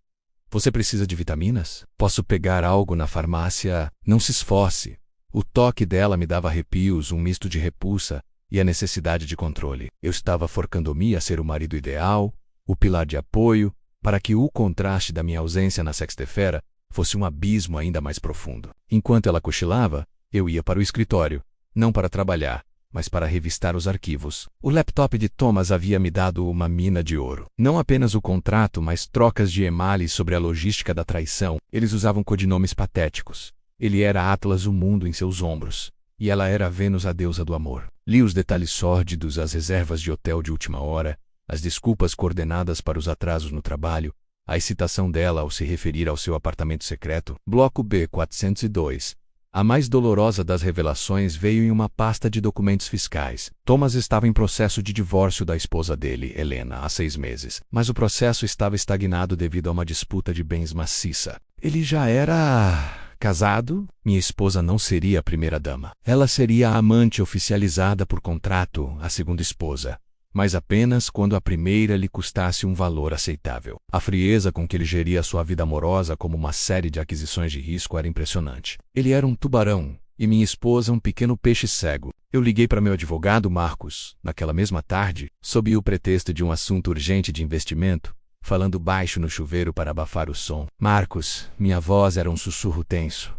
Você precisa de vitaminas? Posso pegar algo na farmácia? Não se esforce. O toque dela me dava arrepios, um misto de repulsa e a necessidade de controle. Eu estava forcando-me a ser o marido ideal, o pilar de apoio, para que o contraste da minha ausência na sexta-feira fosse um abismo ainda mais profundo. Enquanto ela cochilava, eu ia para o escritório, não para trabalhar, mas para revistar os arquivos. O laptop de Thomas havia me dado uma mina de ouro. Não apenas o contrato, mas trocas de e-mails sobre a logística da traição. Eles usavam codinomes patéticos. Ele era Atlas, o mundo em seus ombros. E ela era Vênus, a deusa do amor. Li os detalhes sórdidos, as reservas de hotel de última hora, as desculpas coordenadas para os atrasos no trabalho, a excitação dela ao se referir ao seu apartamento secreto. Bloco B, 402. A mais dolorosa das revelações veio em uma pasta de documentos fiscais. Thomas estava em processo de divórcio da esposa dele, Helena, há 6 meses. Mas o processo estava estagnado devido a uma disputa de bens maciça. Ele já era casado? Minha esposa não seria a primeira-dama. Ela seria a amante oficializada por contrato, a segunda esposa, mas apenas quando a primeira lhe custasse um valor aceitável. A frieza com que ele geria sua vida amorosa como uma série de aquisições de risco era impressionante. Ele era um tubarão, e minha esposa um pequeno peixe cego. Eu liguei para meu advogado, Marcos, naquela mesma tarde, sob o pretexto de um assunto urgente de investimento, falando baixo no chuveiro para abafar o som. Marcos, minha voz era um sussurro tenso.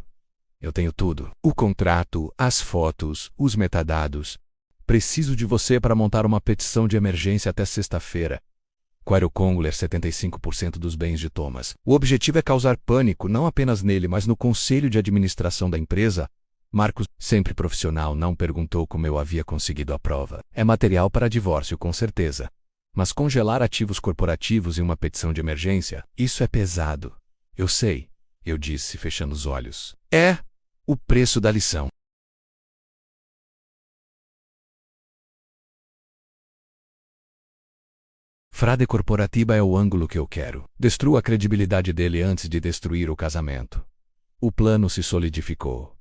Eu tenho tudo. O contrato, as fotos, os metadados. Preciso de você para montar uma petição de emergência até sexta-feira. Quero Congler 75% dos bens de Thomas. O objetivo é causar pânico não apenas nele, mas no conselho de administração da empresa. Marcos, sempre profissional, não perguntou como eu havia conseguido a prova. É material para divórcio, com certeza. Mas congelar ativos corporativos em uma petição de emergência, isso é pesado. Eu sei, eu disse, fechando os olhos. É o preço da lição. Frade corporativa é o ângulo que eu quero. Destrua a credibilidade dele antes de destruir o casamento. O plano se solidificou.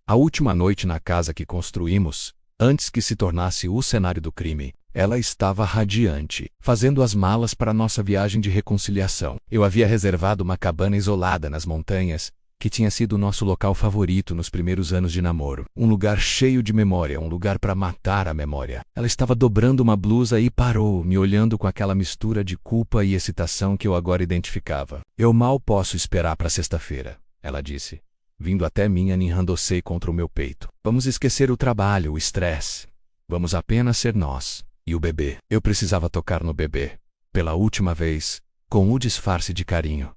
A última noite na casa que construímos, antes que se tornasse o cenário do crime, ela estava radiante, fazendo as malas para nossa viagem de reconciliação. Eu havia reservado uma cabana isolada nas montanhas, que tinha sido o nosso local favorito nos primeiros anos de namoro. Um lugar cheio de memória, um lugar para matar a memória. Ela estava dobrando uma blusa e parou, me olhando com aquela mistura de culpa e excitação que eu agora identificava. Eu mal posso esperar para sexta-feira, ela disse, vindo até mim, aninhando-se contra o meu peito. Vamos esquecer o trabalho, o estresse. Vamos apenas ser nós e o bebê. Eu precisava tocar no bebê. Pela última vez, com o disfarce de carinho.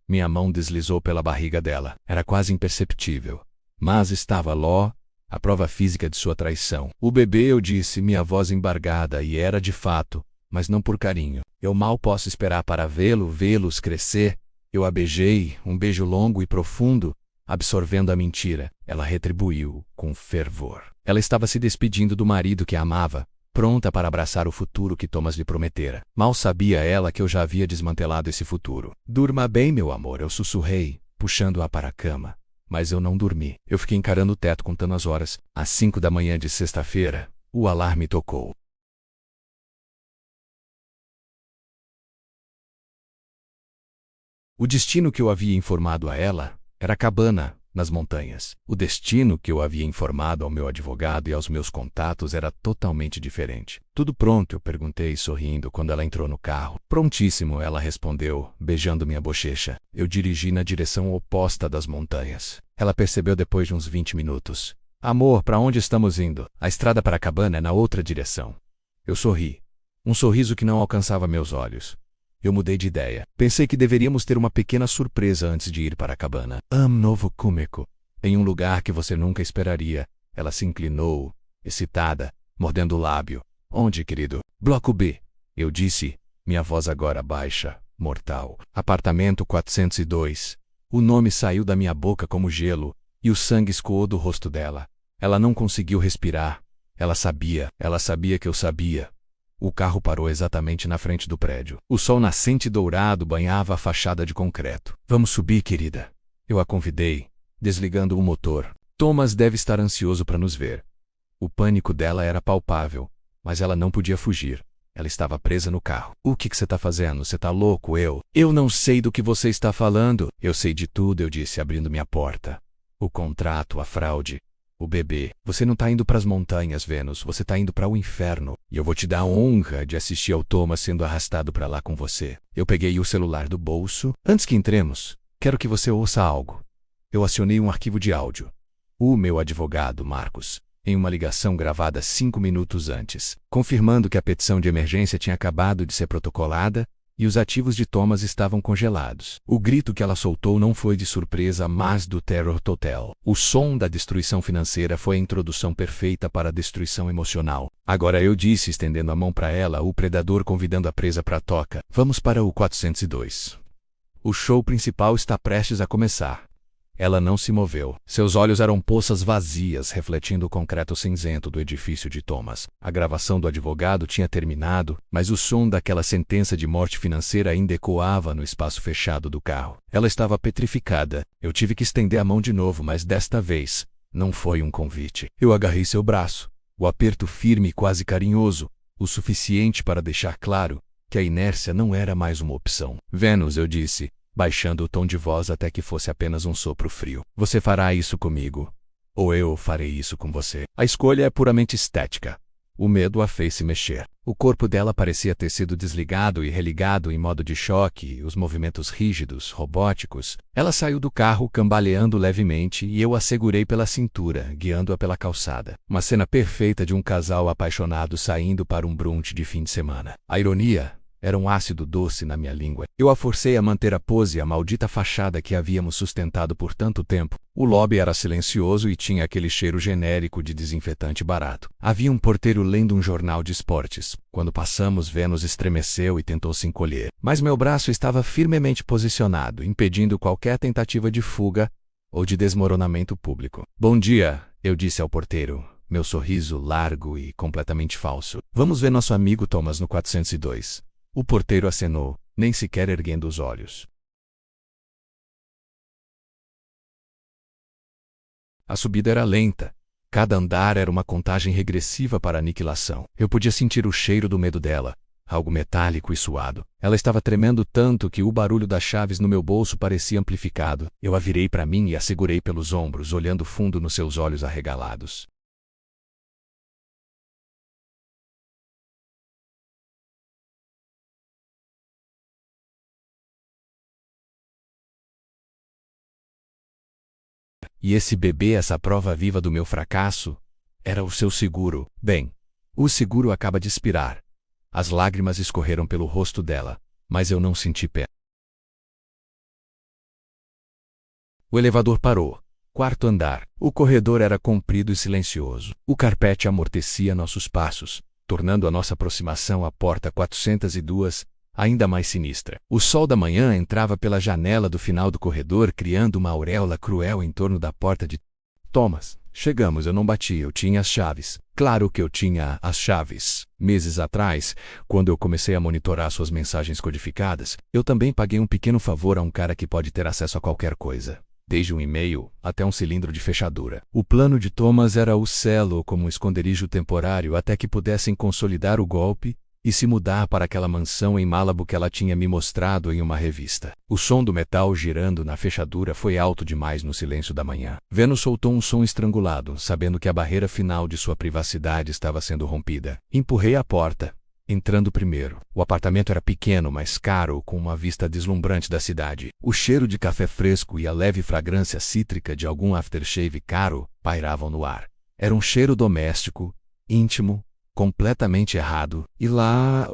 Minha mão deslizou pela barriga dela. Era quase imperceptível. Mas estava lá, a prova física de sua traição. O bebê, eu disse, minha voz embargada, e era de fato, mas não por carinho. Eu mal posso esperar para vê-los crescer. Eu a beijei, um beijo longo e profundo, absorvendo a mentira. Ela retribuiu, com fervor. Ela estava se despedindo do marido que a amava, pronta para abraçar o futuro que Thomas lhe prometera. Mal sabia ela que eu já havia desmantelado esse futuro. Durma bem, meu amor, eu sussurrei, puxando-a para a cama. Mas eu não dormi. Eu fiquei encarando o teto contando as horas. Às 5 da manhã de sexta-feira, o alarme tocou. O destino que eu havia informado a ela era a cabana, nas montanhas. O destino que eu havia informado ao meu advogado e aos meus contatos era totalmente diferente. Tudo pronto? Eu perguntei, sorrindo, quando ela entrou no carro. Prontíssimo, ela respondeu, beijando minha bochecha. Eu dirigi na direção oposta das montanhas. Ela percebeu depois de uns 20 minutos. Amor, para onde estamos indo? A estrada para a cabana é na outra direção. Eu sorri. Um sorriso que não alcançava meus olhos. Eu mudei de ideia. Pensei que deveríamos ter uma pequena surpresa antes de ir para a cabana. Novo Cúmeco. Em um lugar que você nunca esperaria. Ela se inclinou, excitada, mordendo o lábio. Onde, querido? Bloco B. Eu disse, minha voz agora baixa, mortal. Apartamento 402. O nome saiu da minha boca como gelo, e o sangue escoou do rosto dela. Ela não conseguiu respirar. Ela sabia que eu sabia. O carro parou exatamente na frente do prédio. O sol nascente dourado banhava a fachada de concreto. Vamos subir, querida. Eu a convidei, desligando o motor. Thomas deve estar ansioso para nos ver. O pânico dela era palpável, mas ela não podia fugir. Ela estava presa no carro. O que você está fazendo? Você está louco? Eu não sei do que você está falando. Eu sei de tudo, eu disse, abrindo minha porta. O contrato, a fraude. O bebê. Você não está indo para as montanhas, Vênus. Você está indo para o inferno. E eu vou te dar a honra de assistir ao Thomas sendo arrastado para lá com você. Eu peguei o celular do bolso. Antes que entremos, quero que você ouça algo. Eu acionei um arquivo de áudio. O meu advogado, Marcos, em uma ligação gravada 5 minutos antes, confirmando que a petição de emergência tinha acabado de ser protocolada e os ativos de Thomas estavam congelados. O grito que ela soltou não foi de surpresa, mas do terror total. O som da destruição financeira foi a introdução perfeita para a destruição emocional. Agora eu disse, estendendo a mão para ela, o predador convidando a presa para a toca. Vamos para o 402. O show principal está prestes a começar. Ela não se moveu. Seus olhos eram poças vazias, refletindo o concreto cinzento do edifício de Thomas. A gravação do advogado tinha terminado, mas o som daquela sentença de morte financeira ainda ecoava no espaço fechado do carro. Ela estava petrificada. Eu tive que estender a mão de novo, mas desta vez não foi um convite. Eu agarrei seu braço. O aperto firme e quase carinhoso, o suficiente para deixar claro que a inércia não era mais uma opção. Vênus, eu disse, baixando o tom de voz até que fosse apenas um sopro frio. Você fará isso comigo, ou eu farei isso com você. A escolha é puramente estética. O medo a fez se mexer. O corpo dela parecia ter sido desligado e religado em modo de choque, os movimentos rígidos, robóticos. Ela saiu do carro cambaleando levemente e eu a segurei pela cintura, guiando-a pela calçada. Uma cena perfeita de um casal apaixonado saindo para um brunch de fim de semana. A ironia era um ácido doce na minha língua. Eu a forcei a manter a pose, a maldita fachada que havíamos sustentado por tanto tempo. O lobby era silencioso e tinha aquele cheiro genérico de desinfetante barato. Havia um porteiro lendo um jornal de esportes. Quando passamos, Vênus estremeceu e tentou se encolher. Mas meu braço estava firmemente posicionado, impedindo qualquer tentativa de fuga ou de desmoronamento público. Bom dia, eu disse ao porteiro, meu sorriso largo e completamente falso. Vamos ver nosso amigo Thomas no 402. O porteiro acenou, nem sequer erguendo os olhos. A subida era lenta. Cada andar era uma contagem regressiva para a aniquilação. Eu podia sentir o cheiro do medo dela, algo metálico e suado. Ela estava tremendo tanto que o barulho das chaves no meu bolso parecia amplificado. Eu a virei para mim e a segurei pelos ombros, olhando fundo nos seus olhos arregalados. E esse bebê, essa prova viva do meu fracasso, era o seu seguro. Bem, o seguro acaba de expirar. As lágrimas escorreram pelo rosto dela, mas eu não senti pena. O elevador parou. Quarto andar. O corredor era comprido e silencioso. O carpete amortecia nossos passos, tornando a nossa aproximação à porta 402 ainda mais sinistra. O sol da manhã entrava pela janela do final do corredor, criando uma auréola cruel em torno da porta de Thomas. Chegamos, eu não bati, eu tinha as chaves. Claro que eu tinha as chaves. Meses atrás, quando eu comecei a monitorar suas mensagens codificadas, eu também paguei um pequeno favor a um cara que pode ter acesso a qualquer coisa, desde um e-mail até um cilindro de fechadura. O plano de Thomas era usá-lo como um esconderijo temporário até que pudessem consolidar o golpe e se mudar para aquela mansão em Malibu que ela tinha me mostrado em uma revista. O som do metal girando na fechadura foi alto demais no silêncio da manhã. Venus soltou um som estrangulado, sabendo que a barreira final de sua privacidade estava sendo rompida. Empurrei a porta, entrando primeiro. O apartamento era pequeno, mas caro, com uma vista deslumbrante da cidade. O cheiro de café fresco e a leve fragrância cítrica de algum aftershave caro pairavam no ar. Era um cheiro doméstico, íntimo, completamente errado. E lá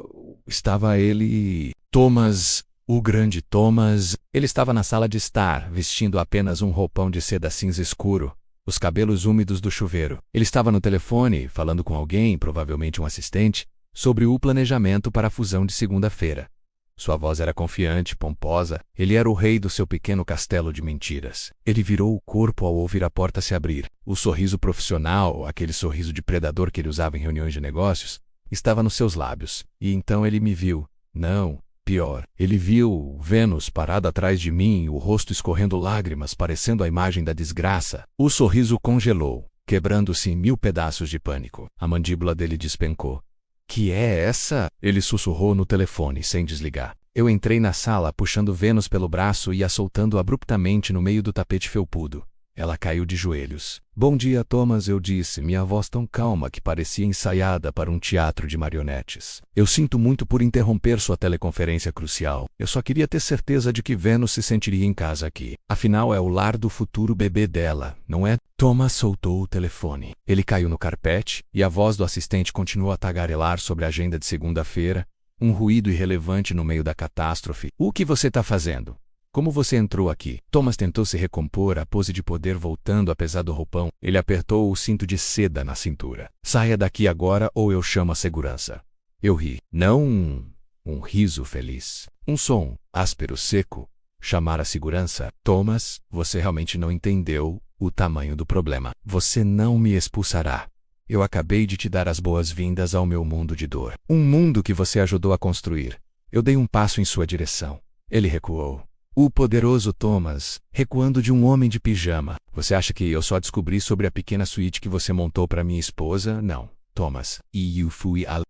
estava ele, Thomas, o grande Thomas. Ele estava na sala de estar, vestindo apenas um roupão de seda cinza escuro, os cabelos úmidos do chuveiro. Ele estava no telefone, falando com alguém, provavelmente um assistente, sobre o planejamento para a fusão de segunda-feira. Sua voz era confiante, pomposa. Ele era o rei do seu pequeno castelo de mentiras. Ele virou o corpo ao ouvir a porta se abrir. O sorriso profissional, aquele sorriso de predador que ele usava em reuniões de negócios, estava nos seus lábios. E então ele me viu. Não, pior. Ele viu Venus parada atrás de mim, o rosto escorrendo lágrimas, parecendo a imagem da desgraça. O sorriso congelou, quebrando-se em 1000 pedaços de pânico. A mandíbula dele despencou. Que é essa? Ele sussurrou no telefone, sem desligar. Eu entrei na sala, puxando Venus pelo braço e a soltando abruptamente no meio do tapete felpudo. Ela caiu de joelhos. Bom dia, Thomas, eu disse, minha voz tão calma que parecia ensaiada para um teatro de marionetes. Eu sinto muito por interromper sua teleconferência crucial. Eu só queria ter certeza de que Venus se sentiria em casa aqui. Afinal, é o lar do futuro bebê dela, não é? Thomas soltou o telefone. Ele caiu no carpete, e a voz do assistente continuou a tagarelar sobre a agenda de segunda-feira, um ruído irrelevante no meio da catástrofe. O que você está fazendo? Como você entrou aqui? Thomas tentou se recompor, a pose de poder voltando apesar do roupão. Ele apertou o cinto de seda na cintura. Saia daqui agora ou eu chamo a segurança. Eu ri. Não um riso feliz. Um som áspero, seco. Chamar a segurança. Thomas, você realmente não entendeu o tamanho do problema. Você não me expulsará. Eu acabei de te dar as boas-vindas ao meu mundo de dor. Um mundo que você ajudou a construir. Eu dei um passo em sua direção. Ele recuou. O poderoso Thomas, recuando de um homem de pijama. Você acha que eu só descobri sobre a pequena suíte que você montou para minha esposa? Não, Thomas.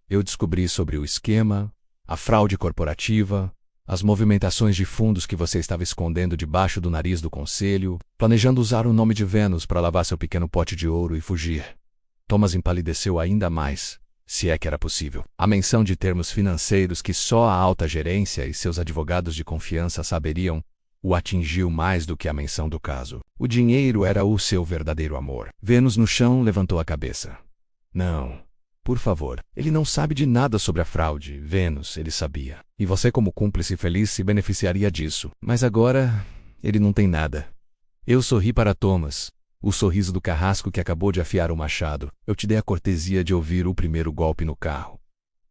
Eu descobri sobre o esquema, a fraude corporativa, as movimentações de fundos que você estava escondendo debaixo do nariz do conselho, planejando usar o nome de Venus para lavar seu pequeno pote de ouro e fugir. Thomas empalideceu ainda mais, se é que era possível. A menção de termos financeiros que só a alta gerência e seus advogados de confiança saberiam o atingiu mais do que a menção do caso. O dinheiro era o seu verdadeiro amor. Venus no chão levantou a cabeça. Não, por favor. Ele não sabe de nada sobre a fraude. Venus, ele sabia. E você como cúmplice feliz se beneficiaria disso. Mas agora, ele não tem nada. Eu sorri para Thomas. O sorriso do carrasco que acabou de afiar o machado. Eu te dei a cortesia de ouvir o primeiro golpe no carro.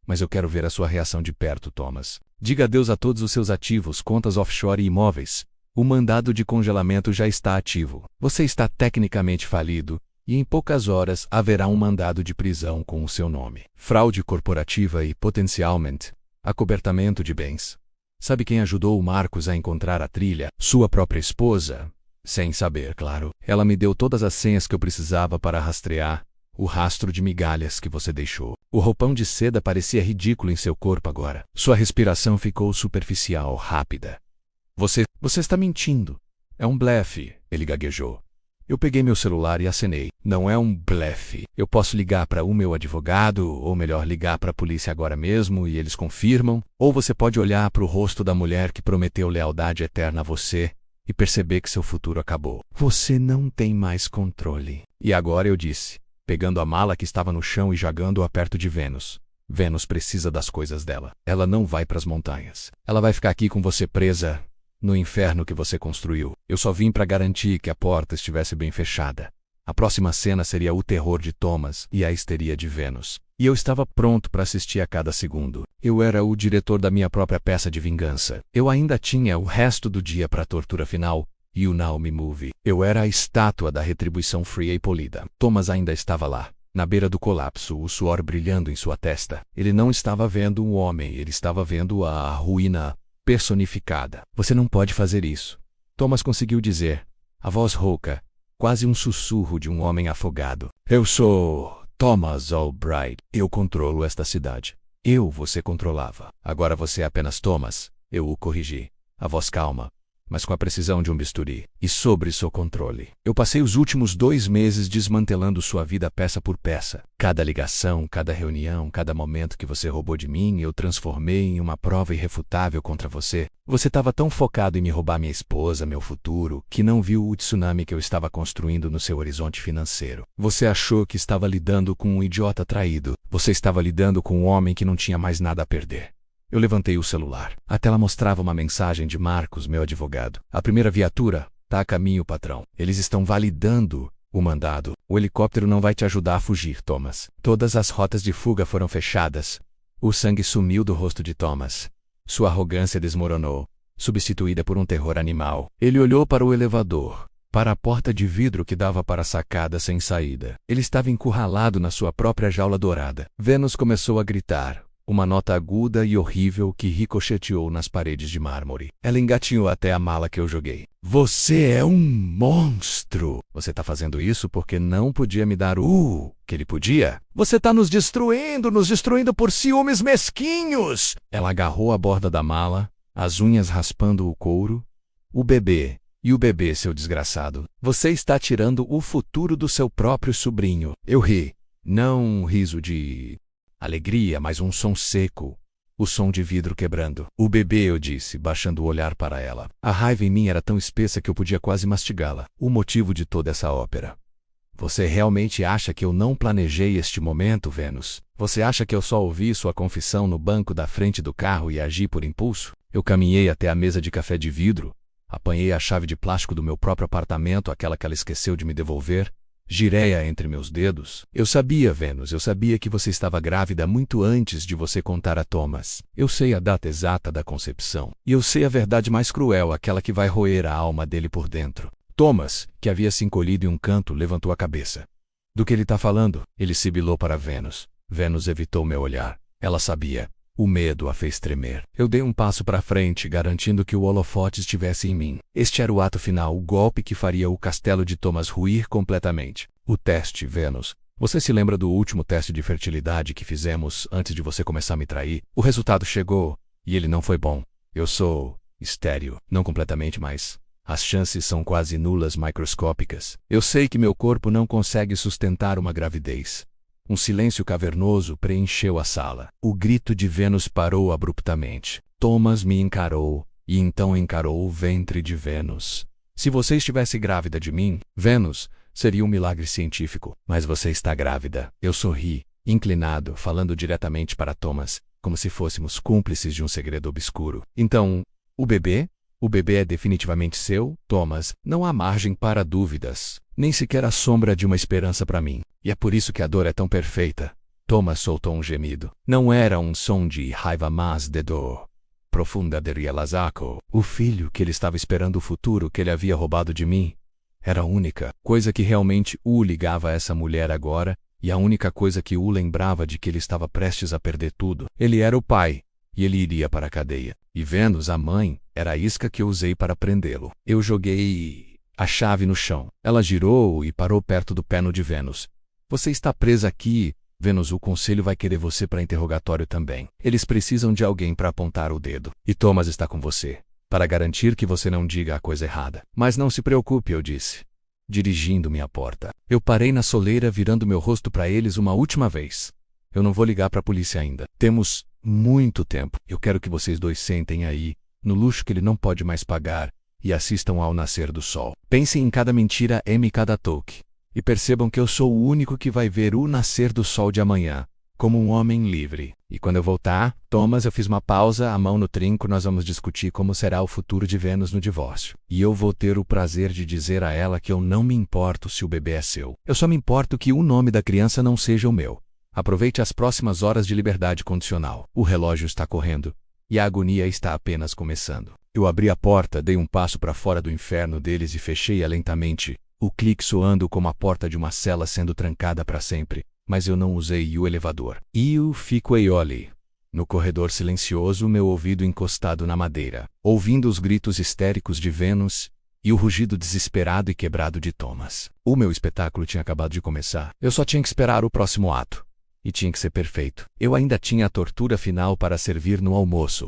Mas eu quero ver a sua reação de perto, Thomas. Diga adeus a todos os seus ativos, contas offshore e imóveis. O mandado de congelamento já está ativo. Você está tecnicamente falido, e em poucas horas haverá um mandado de prisão com o seu nome. Fraude corporativa e, potencialmente, acobertamento de bens. Sabe quem ajudou o Marcos a encontrar a trilha? Sua própria esposa. Sem saber, claro. Ela me deu todas as senhas que eu precisava para rastrear o rastro de migalhas que você deixou. O roupão de seda parecia ridículo em seu corpo agora. Sua respiração ficou superficial, rápida. Você está mentindo. É um blefe, ele gaguejou. Eu peguei meu celular e acenei. Não é um blefe. Eu posso ligar para o meu advogado, ou melhor, ligar para a polícia agora mesmo e eles confirmam. Ou você pode olhar para o rosto da mulher que prometeu lealdade eterna a você e perceber que seu futuro acabou. Você não tem mais controle. E agora eu disse, pegando a mala que estava no chão e jogando-a perto de Vênus. Vênus precisa das coisas dela. Ela não vai para as montanhas. Ela vai ficar aqui com você presa no inferno que você construiu. Eu só vim para garantir que a porta estivesse bem fechada. A próxima cena seria o terror de Thomas e a histeria de Vênus. E eu estava pronto para assistir a cada segundo. Eu era o diretor da minha própria peça de vingança. Eu ainda tinha o resto do dia para a tortura final e o Now Me Movie. Eu era a estátua da retribuição fria e polida. Thomas ainda estava lá, na beira do colapso, o suor brilhando em sua testa. Ele não estava vendo um homem, ele estava vendo a ruína personificada. Você não pode fazer isso, Thomas conseguiu dizer, a voz rouca, quase um sussurro de um homem afogado. Eu sou Thomas Albright. Eu controlo esta cidade. Você controlava. Agora você é apenas Thomas. Eu o corrigi. A voz calma, mas com a precisão de um bisturi. E sobre seu controle. Eu passei os últimos 2 meses desmantelando sua vida peça por peça. Cada ligação, cada reunião, cada momento que você roubou de mim, eu transformei em uma prova irrefutável contra você. Você estava tão focado em me roubar minha esposa, meu futuro, que não viu o tsunami que eu estava construindo no seu horizonte financeiro. Você achou que estava lidando com um idiota traído. Você estava lidando com um homem que não tinha mais nada a perder. Eu levantei o celular. A tela mostrava uma mensagem de Marcos, meu advogado. A primeira viatura está a caminho, patrão. Eles estão validando o mandado. O helicóptero não vai te ajudar a fugir, Thomas. Todas as rotas de fuga foram fechadas. O sangue sumiu do rosto de Thomas. Sua arrogância desmoronou, substituída por um terror animal. Ele olhou para o elevador, para a porta de vidro que dava para a sacada sem saída. Ele estava encurralado na sua própria jaula dourada. Vênus começou a gritar. Uma nota aguda e horrível que ricocheteou nas paredes de mármore. Ela engatinhou até a mala que eu joguei. Você é um monstro! Você tá fazendo isso porque não podia me dar o que ele podia? Você tá nos destruindo por ciúmes mesquinhos! Ela agarrou a borda da mala, as unhas raspando o couro. O bebê, seu desgraçado. Você está tirando o futuro do seu próprio sobrinho. Eu ri. Não um riso de alegria, mas um som seco. O som de vidro quebrando. O bebê, eu disse, baixando o olhar para ela. A raiva em mim era tão espessa que eu podia quase mastigá-la. O motivo de toda essa ópera. Você realmente acha que eu não planejei este momento, Vênus? Você acha que eu só ouvi sua confissão no banco da frente do carro e agi por impulso? Eu caminhei até a mesa de café de vidro, apanhei a chave de plástico do meu próprio apartamento, aquela que ela esqueceu de me devolver. Girei-a entre meus dedos. Eu sabia, Vênus, eu sabia que você estava grávida muito antes de você contar a Thomas. Eu sei a data exata da concepção. E eu sei a verdade mais cruel, aquela que vai roer a alma dele por dentro. Thomas, que havia se encolhido em um canto, levantou a cabeça. Do que ele está falando? Ele sibilou para Vênus. Vênus evitou meu olhar. Ela sabia. O medo a fez tremer. Eu dei um passo para frente, garantindo que o holofote estivesse em mim. Este era o ato final, o golpe que faria o castelo de Thomas ruir completamente. O teste, Vênus. Você se lembra do último teste de fertilidade que fizemos antes de você começar a me trair? O resultado chegou, e ele não foi bom. Eu sou estéril. Não completamente, mas as chances são quase nulas, microscópicas. Eu sei que meu corpo não consegue sustentar uma gravidez. Um silêncio cavernoso preencheu a sala. O grito de Vênus parou abruptamente. Thomas me encarou, e então encarou o ventre de Vênus. Se você estivesse grávida de mim, Vênus, seria um milagre científico. Mas você está grávida. Eu sorri, inclinado, falando diretamente para Thomas, como se fôssemos cúmplices de um segredo obscuro. Então, o bebê? O bebê é definitivamente seu, Thomas. Não há margem para dúvidas. Nem sequer a sombra de uma esperança para mim. E é por isso que a dor é tão perfeita. Thomas soltou um gemido. Não era um som de raiva, mas de dor profunda de Rielazako. O filho que ele estava esperando, o futuro que ele havia roubado de mim, era a única coisa que realmente o ligava a essa mulher agora, e a única coisa que o lembrava de que ele estava prestes a perder tudo. Ele era o pai, e ele iria para a cadeia. E Vênus, a mãe, era a isca que eu usei para prendê-lo. Eu joguei a chave no chão. Ela girou e parou perto do pé de Vênus. Você está presa aqui, Vênus, o conselho vai querer você para interrogatório também. Eles precisam de alguém para apontar o dedo. E Thomas está com você, para garantir que você não diga a coisa errada. Mas não se preocupe, eu disse, dirigindo-me à porta. Eu parei na soleira, virando meu rosto para eles uma última vez. Eu não vou ligar para a polícia ainda. Temos muito tempo. Eu quero que vocês dois sentem aí, no luxo que ele não pode mais pagar, e assistam ao nascer do sol. Pensem em cada mentira e cada toque. E percebam que eu sou o único que vai ver o nascer do sol de amanhã, como um homem livre. E quando eu voltar, Thomas, eu fiz uma pausa, a mão no trinco, nós vamos discutir como será o futuro de Vênus no divórcio. E eu vou ter o prazer de dizer a ela que eu não me importo se o bebê é seu. Eu só me importo que o nome da criança não seja o meu. Aproveite as próximas horas de liberdade condicional. O relógio está correndo, e a agonia está apenas começando. Eu abri a porta, dei um passo para fora do inferno deles e fechei-a lentamente, o clique soando como a porta de uma cela sendo trancada para sempre, mas eu não usei o elevador. E eu fiquei ali, no corredor silencioso, meu ouvido encostado na madeira, ouvindo os gritos histéricos de Vênus e o rugido desesperado e quebrado de Thomas. O meu espetáculo tinha acabado de começar. Eu só tinha que esperar o próximo ato. E tinha que ser perfeito. Eu ainda tinha a tortura final para servir no almoço.